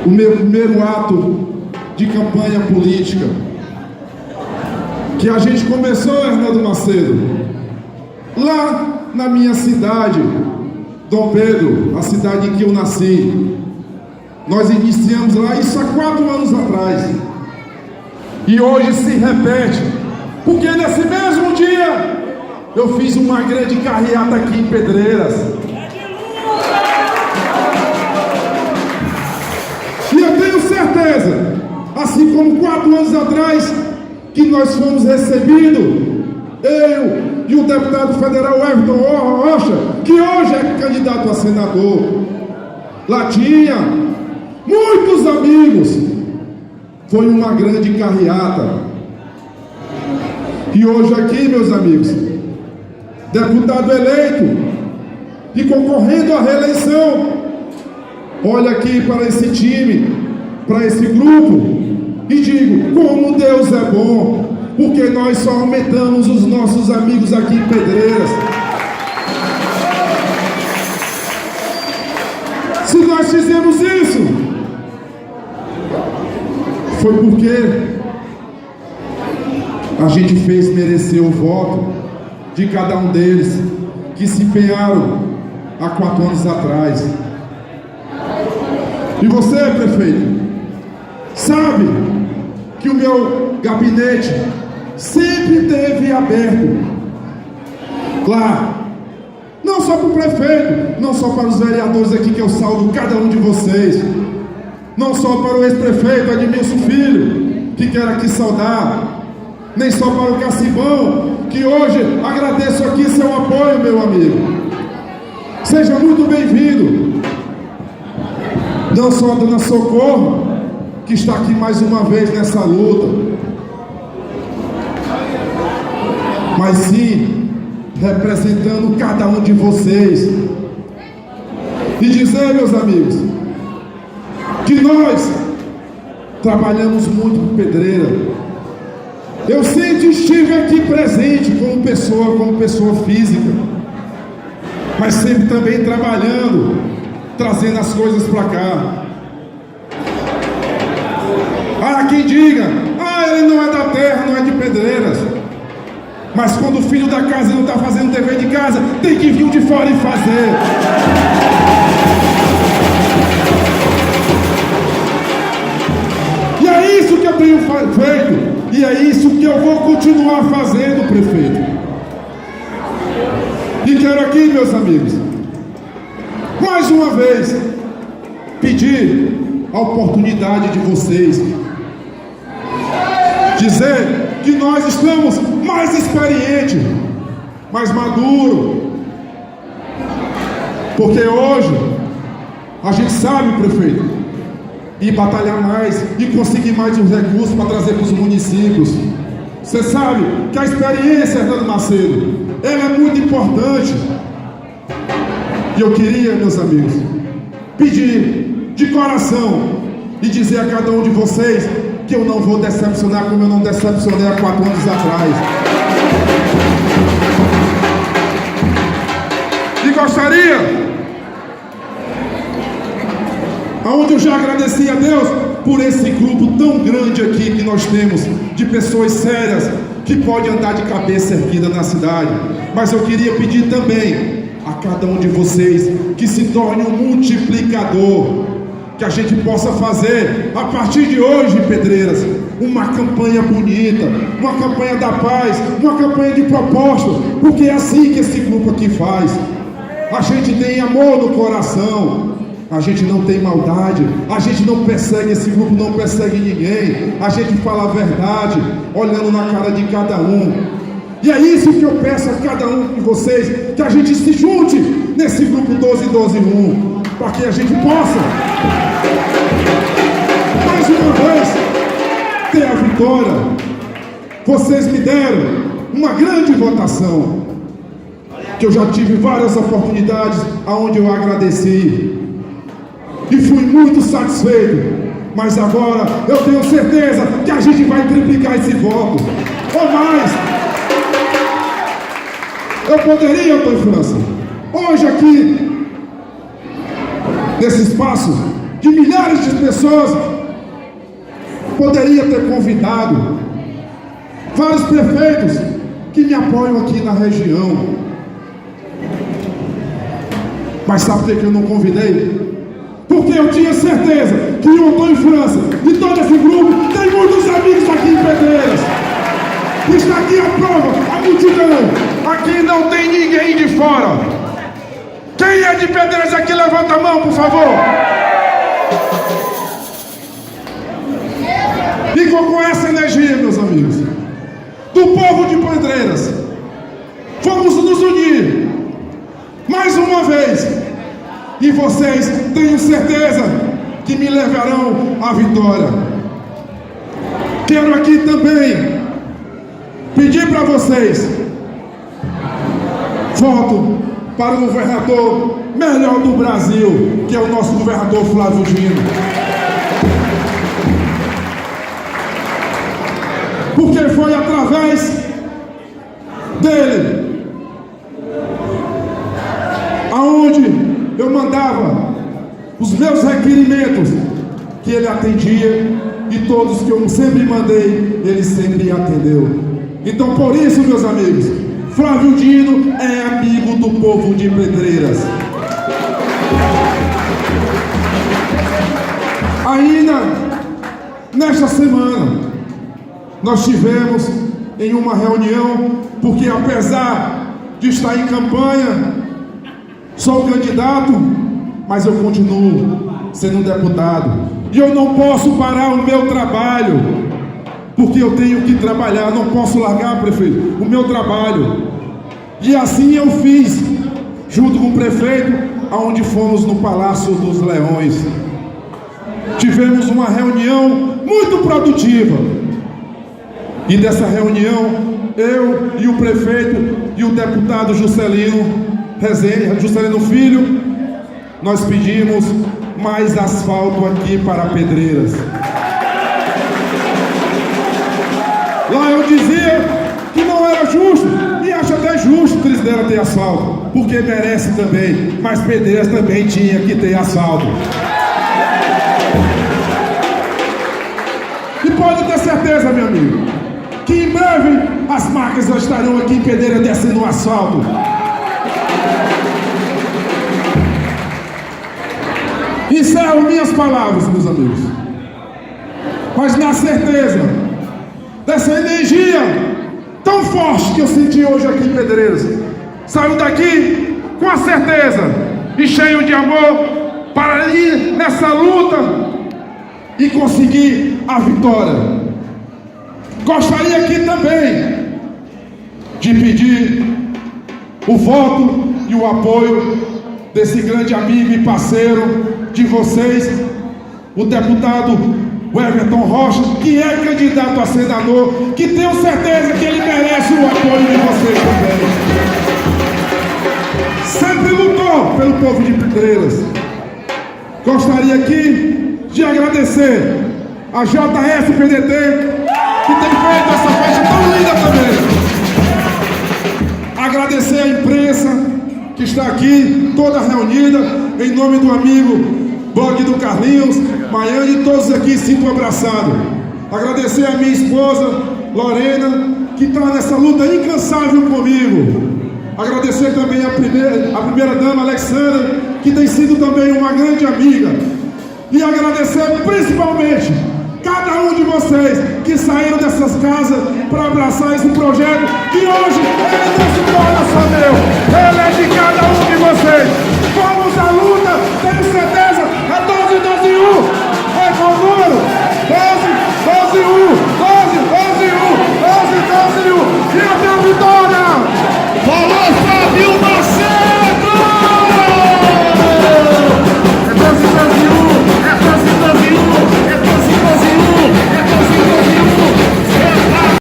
o meu primeiro ato de campanha política, que a gente começou, Hernando Macedo, lá na minha cidade, Dom Pedro, a cidade em que eu nasci. Nós iniciamos lá isso há 4 anos atrás. E hoje se repete, porque nesse mesmo dia eu fiz uma grande carreata aqui em Pedreiras. E eu tenho certeza, assim como 4 anos atrás, que nós fomos recebidos, eu e o deputado federal Everton Rocha, que hoje é candidato a senador. Lá tinha muitos amigos. Foi uma grande carreata. E hoje aqui, meus amigos, deputado eleito e concorrendo à reeleição, olha aqui para esse time, para esse grupo, e digo, como Deus é bom, porque nós só aumentamos os nossos amigos aqui em Pedreiras. Se nós fizemos isso, foi porque a gente fez merecer o voto de cada um deles, que se empenharam há 4 anos atrás. E você, prefeito, sabe que o meu gabinete sempre esteve aberto lá, não só para o prefeito, não só para os vereadores aqui, que eu saldo cada um de vocês, não só para o ex-prefeito Admilson Filho, que quero aqui saudar, nem só para o Cacibão, que hoje agradeço aqui seu apoio, meu amigo. Seja muito bem-vindo. Não só a dona Socorro, que está aqui mais uma vez nessa luta, mas sim representando cada um de vocês. E dizer, meus amigos, que nós trabalhamos muito com Pedreira. Eu sempre estive aqui presente como pessoa física, mas sempre também trabalhando, trazendo as coisas para cá. Há quem diga, ele não é da terra, não é de Pedreiras. Mas quando o filho da casa não está fazendo dever de casa, tem que vir de fora e fazer. E é isso que eu tenho feito. E é isso que eu vou continuar fazendo, prefeito. E quero aqui, meus amigos, mais uma vez, pedir a oportunidade de vocês, dizer que nós estamos mais experientes, mais maduros, porque hoje a gente sabe, prefeito, ir batalhar mais e conseguir mais os recursos para trazer para os municípios. Você sabe que a experiência, Hernando Macedo, ela é muito importante. E eu queria, meus amigos, pedir de coração e dizer a cada um de vocês que eu não vou decepcionar como eu não decepcionei há 4 anos atrás. E gostaria, aonde eu já agradeci a Deus por esse grupo tão grande aqui que nós temos, de pessoas sérias, que podem andar de cabeça erguida na cidade. Mas eu queria pedir também a cada um de vocês que se torne um multiplicador, que a gente possa fazer, a partir de hoje, em Pedreiras, uma campanha bonita, uma campanha da paz, uma campanha de proposta, porque é assim que esse grupo aqui faz. A gente tem amor no coração, a gente não tem maldade, a gente não persegue, esse grupo não persegue ninguém, a gente fala a verdade, olhando na cara de cada um. E é isso que eu peço a cada um de vocês, que a gente se junte nesse grupo 12-12-1, para que a gente possa, mais uma vez, ter a vitória. Vocês me deram uma grande votação, que eu já tive várias oportunidades aonde eu agradeci e fui muito satisfeito, mas agora eu tenho certeza que a gente vai triplicar esse voto, ou mais. Eu poderia, Antônio França, hoje aqui nesse espaço, de milhares de pessoas. Poderia ter convidado vários prefeitos que me apoiam aqui na região. Mas sabe por que eu não convidei? Porque eu tinha certeza que o Antônio França e todo esse grupo tem muitos amigos aqui em Pedreiras. Está aqui a prova, a multidão. Aqui não tem ninguém de fora. Quem é de Pedreiras aqui, levanta a mão, por favor. E com essa energia, meus amigos, do povo de Pedreiras, vamos nos unir mais uma vez. E vocês, tenho certeza que me levarão à vitória. Quero aqui também pedir para vocês voto para o governador melhor do Brasil, que é o nosso governador Flávio Dino. Porque foi através dele aonde eu mandava os meus requerimentos, que ele atendia, e todos que eu sempre mandei, ele sempre atendeu. Então, por isso, meus amigos, Flávio Dino é amigo do povo de Pedreiras. Ainda nesta semana, nós tivemos em uma reunião, porque apesar de estar em campanha, sou candidato, mas eu continuo sendo deputado. E eu não posso parar o meu trabalho, porque eu tenho que trabalhar. Não posso largar, prefeito, o meu trabalho. E assim eu fiz, junto com o prefeito, aonde fomos no Palácio dos Leões. Tivemos uma reunião muito produtiva. E dessa reunião, eu e o prefeito e o deputado Juscelino Filho, nós pedimos mais asfalto aqui para Pedreiras. Lá eu dizia que não era justo, e acho até justo que eles deram ter asfalto, porque merece também, mas Pedreiras também tinha que ter asfalto. E pode ter certeza, meu amigo, que em breve as marcas já estarão aqui em Pedreiras descendo o asfalto. Encerro minhas palavras, meus amigos, mas na certeza dessa energia tão forte que eu senti hoje aqui em Pedreiras, saio daqui com a certeza e cheio de amor para ir nessa luta e conseguir a vitória. Gostaria aqui também de pedir o voto e o apoio desse grande amigo e parceiro de vocês, o deputado Everton Rocha, que é candidato a senador, que tenho certeza que ele merece o apoio de vocês também. Sempre lutou pelo povo de Pedreiras. Gostaria aqui de agradecer a JS PDT, que tem feito essa festa tão linda também. Agradecer a imprensa que está aqui, toda reunida, em nome do amigo blog do Carlinhos, Maiane, e todos aqui sinto abraçado. Agradecer a minha esposa, Lorena, que está nessa luta incansável comigo. Agradecer também a primeira dama, Alexandra, que tem sido também uma grande amiga. E agradecer principalmente cada um de vocês que saíram dessas casas para abraçar esse projeto que hoje é